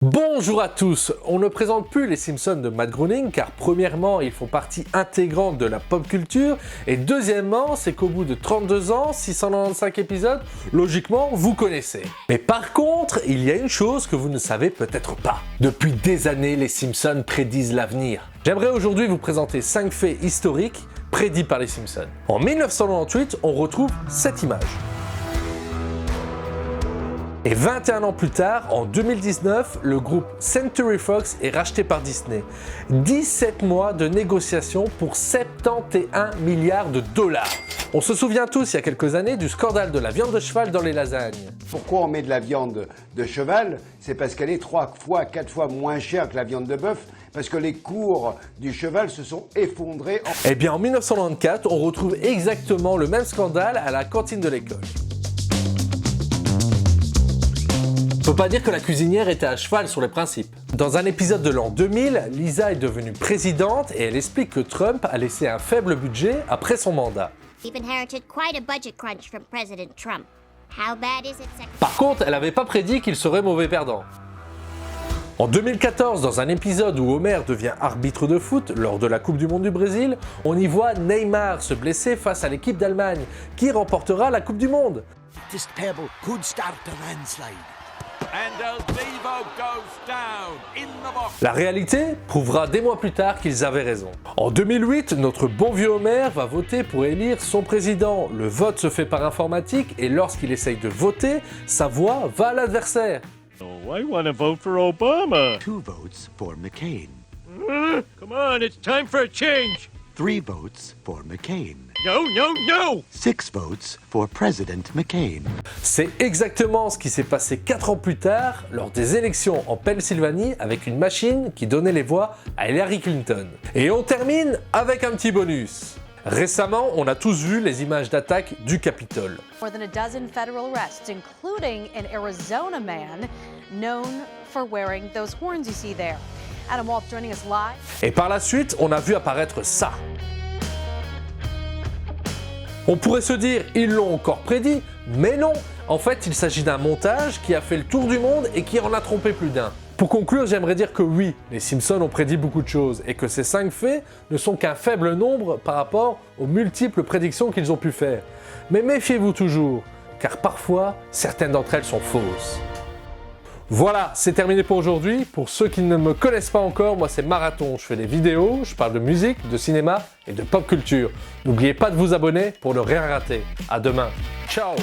Bonjour à tous, on ne présente plus les Simpsons de Matt Groening car premièrement ils font partie intégrante de la pop culture et deuxièmement c'est qu'au bout de 32 ans, 695 épisodes, logiquement vous connaissez. Mais par contre, il y a une chose que vous ne savez peut-être pas. Depuis des années, les Simpsons prédisent l'avenir. J'aimerais aujourd'hui vous présenter 5 faits historiques prédits par les Simpsons. En 1998, on retrouve cette image. Et 21 ans plus tard, en 2019, le groupe Century Fox est racheté par Disney. 17 mois de négociations pour 71 milliards de dollars. On se souvient tous, il y a quelques années, du scandale de la viande de cheval dans les lasagnes. Pourquoi on met de la viande de cheval? C'est parce qu'elle est 3 fois, 4 fois moins chère que la viande de bœuf, parce que les cours du cheval se sont effondrés. Eh bien, en 1994, on retrouve exactement le même scandale à la cantine de l'école. On peut pas dire que la cuisinière était à cheval sur les principes. Dans un épisode de l'an 2000, Lisa est devenue présidente et elle explique que Trump a laissé un faible budget après son mandat. Par contre, elle n'avait pas prédit qu'il serait mauvais perdant. En 2014, dans un épisode où Homer devient arbitre de foot lors de la Coupe du Monde du Brésil, on y voit Neymar se blesser face à l'équipe d'Allemagne, qui remportera la Coupe du Monde. This pebble could start a landslide. And El Divo goes down in the box. La réalité prouvera des mois plus tard qu'ils avaient raison. En 2008, notre bon vieux Homer va voter pour élire son président. Le vote se fait par informatique et lorsqu'il essaye de voter, sa voix va à l'adversaire. Oh, I want to vote for Obama. 2 votes for McCain. Come on, it's time for a change. 3 votes for McCain. No, no, no! 6 votes for President McCain. C'est exactement ce qui s'est passé 4 ans plus tard lors des élections en Pennsylvanie avec une machine qui donnait les voix à Hillary Clinton. Et on termine avec un petit bonus. Récemment, on a tous vu les images d'attaque du Capitole. More than a dozen federal arrests, including an Arizona man known for wearing those horns you see there. Adam Wolf joining us live. Et par la suite, on a vu apparaître ça. On pourrait se dire, ils l'ont encore prédit, mais non. En fait, il s'agit d'un montage qui a fait le tour du monde et qui en a trompé plus d'un. Pour conclure, j'aimerais dire que oui, les Simpsons ont prédit beaucoup de choses et que ces 5 faits ne sont qu'un faible nombre par rapport aux multiples prédictions qu'ils ont pu faire. Mais méfiez-vous toujours, car parfois, certaines d'entre elles sont fausses. Voilà, c'est terminé pour aujourd'hui. Pour ceux qui ne me connaissent pas encore, moi c'est Marathon. Je fais des vidéos, je parle de musique, de cinéma et de pop culture. N'oubliez pas de vous abonner pour ne rien rater. À demain. Ciao!